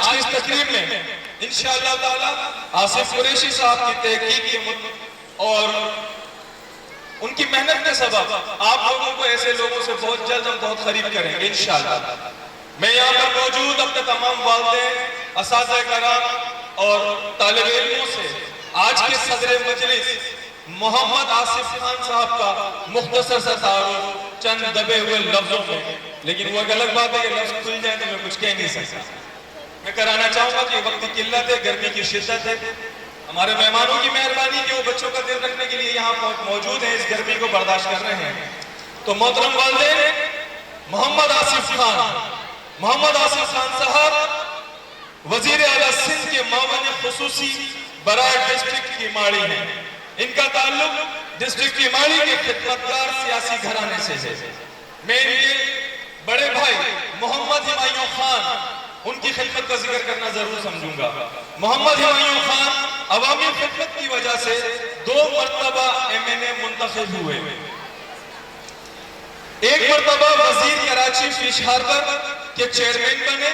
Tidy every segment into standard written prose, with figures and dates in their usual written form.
آج کی اس تقریب میں انشاءاللہ تعالی آصف قریشی صاحب کی تحقیق کے اور ان کی محنت کے سبب آپ لوگوں کو ایسے لوگوں سے بہت جلد ہم بہت قریب کریں گے انشاءاللہ. میں یہاں پر موجود اپنے تمام والدین، اساتذہ کرام اور طالب علموں سے آج کے صدر مجلس محمد آصف خان صاحب کا مختصر سا تعارف چند دبے ہوئے لفظوں میں، لیکن وہ ایک الگ بات ہے کہ لفظ کھل جائیں تو میں کچھ کہہ نہیں سکتا. میں کرانا چاہوں گا کہ وقت کی قلت ہے، گرمی کی شدت ہے، ہمارے مہمانوں کی مہربانی کہ وہ بچوں کا دل رکھنے کے لیے یہاں موجود ہیں، اس گرمی کو برداشت کر رہے ہیں. تو محترم والدین، محمد آصف خان صاحب وزیر اعلیٰ سندھ کے معاون خصوصی برائے ڈسٹرکٹ کی ماڑی ہیں. ان کا تعلق ڈسٹرکٹ کی ماڑی کے خدمتگار سیاسی گھرانے سے ہے. میں ان کے بڑے بھائی محمد ہمایوں خان، ان کی خدمت کا ذکر کرنا ضرور سمجھوں گا. محمد ہمایوں خان عوامی خدمت کی وجہ سے 2 مرتبہ MNA منتخب ہوئے. ایک مرتبہ وزیر کراچی فش ہاربر کے چیئرمین بنے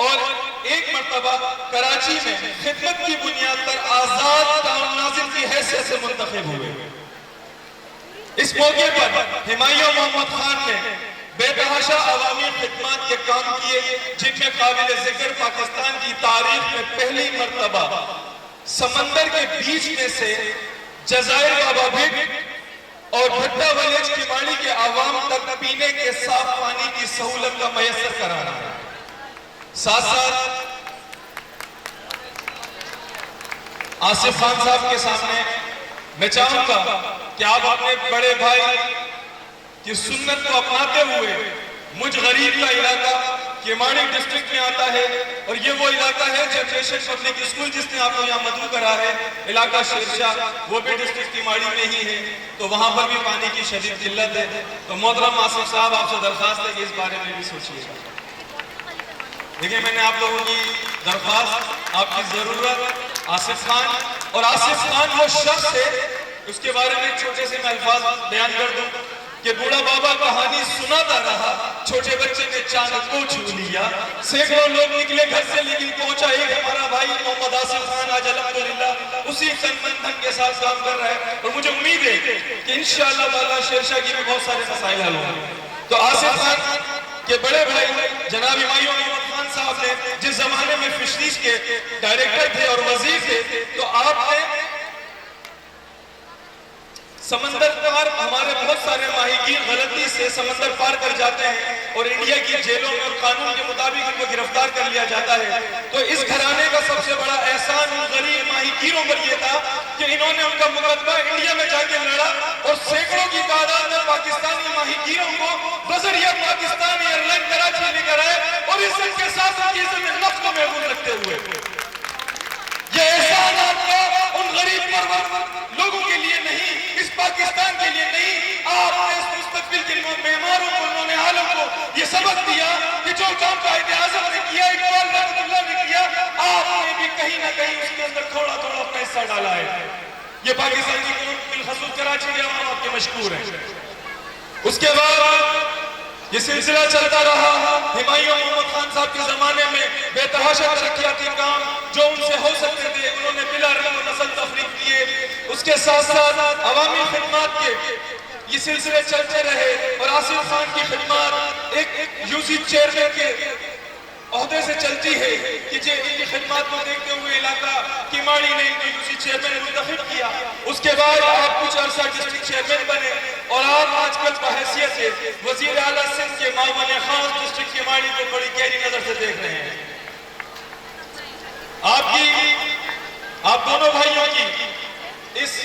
اور ایک مرتبہ کراچی میں خدمت کی بنیاد پر آزاد ٹاؤن ناظر کی حیثیت سے منتخب ہوئے. اس موقع پر ہمایوں محمد خان نے بے تحاشا عوامی خدمات کے کام کیے، جن میں قابل ذکر پاکستان کی تاریخ میں پہلی مرتبہ سمندر کے بیچ میں سے جزائر بابا بھٹ اور بھٹا ولیج کی ماڑی کے عوام تک پینے کے صاف پانی کی سہولت کا میسر کرانا ہے. ساتھ ساتھ آصف خان صاحب کے سامنے میں چاہوں گا کہ آپ اپنے بڑے بھائی کی سنت کو اپناتے ہوئے مجھ غریب کا علاقہ کیماڑی ڈسٹرکٹ میں آتا ہے اور یہ وہ علاقہ ہے جنریشن پبلک اسکول جس نے آپ کو یہاں مدعو کرا ہے، علاقہ شیرشاہ، وہ بھی ڈسٹرکٹ کیماڑی میں ہی ہے، تو وہاں پر بھی پانی کی شدید قلت ہے. تو محترم آصف صاحب، آپ سے درخواست ہے کہ اس بارے میں بھی سوچیے گا. دیکھیں، میں نے آپ لوگوں کی درخواست، آپ کی ضرورت آصف خان، اور آصف خان وہ شخص ہے، اس کے بارے میں چھوٹے سے میں الفاظ بیان کر دوں کہ بوڑھا بابا کہانی سناتا رہا، چھوٹے بچے نے چاند کو چھو لیا، سینکڑوں لوگ نکلے گھر سے لیکن پہنچا ایک ہمارا بھائی محمد آصف خان. آج الحمدللہ اسی تن من دھن کے ساتھ کام کر رہا ہے اور مجھے امید ہے کہ انشاءاللہ تعالیٰ شیرشاہ کی بھی بہت سارے مسائل حل ہوں گے. تو آصف خان کے بڑے بھائی جناب ہمایوں محمد خان صاحب نے جس زمانے میں فشریز کے ڈائریکٹر تھے اور وزیر تھے، تو آپ نے سمندر پار، ہمارے بہت سارے ماہی گیر غلطی سے سمندر پار کر جاتے ہیں اور انڈیا کی جیلوں میں اور قانون کے مطابق ان کو گرفتار کر لیا جاتا ہے. تو اس گھرانے کا سب سے بڑا احسان ان غریب ماہی گیروں پر یہ تھا کہ انہوں نے ان کا مقدمہ انڈیا میں جا کے لڑا اور سینکڑوں کی تعداد میں پاکستانی ماہی گیروں کو بذریعہ پاکستانی ایئر لائن کراچی لے کر آئے اور اس کے ساتھ ان کی عزت نفس کو محفوظ رکھتے ہوئے. یہ احسان آپ کا ان غریب لوگوں کے لیے نہیں، اس پاکستان کے لیے نہیں، آپ نے اس مستقبل کے معماروں کو، انہوں نے عالم کو یہ سبق دیا کہ جو کام قائد اعظم نے کیا، اقبال رحمۃ اللہ نے کیا، آپ نے بھی کہیں نہ کہیں اس کے اندر تھوڑا تھوڑا اپنا حصہ ڈالا ہے. یہ پاکستانی بالخصوص کراچی کے عوام آپ کے مشکور ہیں. اس کے بعد یہ سلسلہ چلتا رہا. ہمایوں محمد خان صاحب کے زمانے میں بے تحاشا ترقیاتی کام جو ان سے ہو سکتے تھے انہوں نے بلا رنگ و نسل تفریق کیے. اس کے ساتھ ساتھ عوامی خدمات کے یہ سلسلے چلتے رہے اور آصف خان کی خدمات ایک یوسی چیئرمین کے عہدے سے چلتی ہے کہ ان کی خدمات کو دیکھتے ہوئے علاقہ کیماڑی نے ان کو یوسی چیئرمین منتخب کیا. اس کے بعد آپ کچھ عرصہ ڈسٹرکٹ چیئرمین بنے اور آپ آج کل بحیثیت سے وزیر اعلیٰ سندھ کے معاون خاص ڈسٹرکٹ کیماڑی کو بڑی گہری نظر سے دیکھ رہے ہیں. آپ دونوں بھائیوں کی اس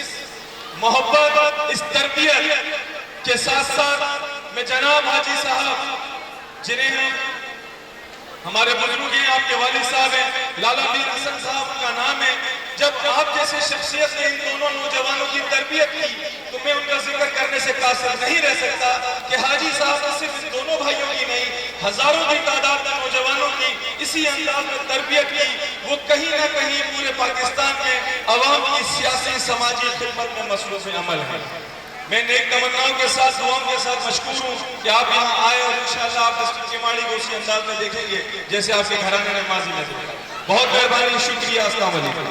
محبت، اس تربیت کے ساتھ ساتھ میں جناب حاجی صاحب جنہیں ہمارے بزرگ ہیں، آپ کے والد صاحب ہیں، لالا میر حسن صاحب کا نام ہے، جب آپ جیسے شخصیت نے ان دونوں نوجوانوں کی تربیت کی تو میں ان کا ذکر کرنے سے قاصر نہیں رہ سکتا کہ حاجی صاحب نے صرف ان دونوں بھائیوں کی نہیں، ہزاروں کی تعداد میں نوجوانوں کی اسی انداز میں تربیت کی. وہ کہیں نہ کہیں پورے پاکستان میں عوام کی سیاسی سماجی خدمت میں مصروف عمل ہے. میں نیک تمناؤں کے ساتھ دعاؤں کے ساتھ مشکور ہوں کہ آپ یہاں آئے اور انشاءاللہ آپ ڈسٹرکٹ کیماڑی کو اسی انداز میں دیکھیں گے جیسے آپ کے گھرانے نے ماضی میں دیکھا. بہت مہربانی, شکریہ, السلام علیکم.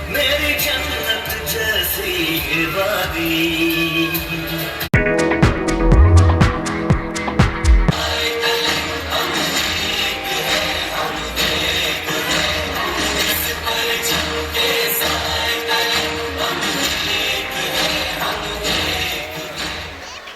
میری جنت جیسی وادی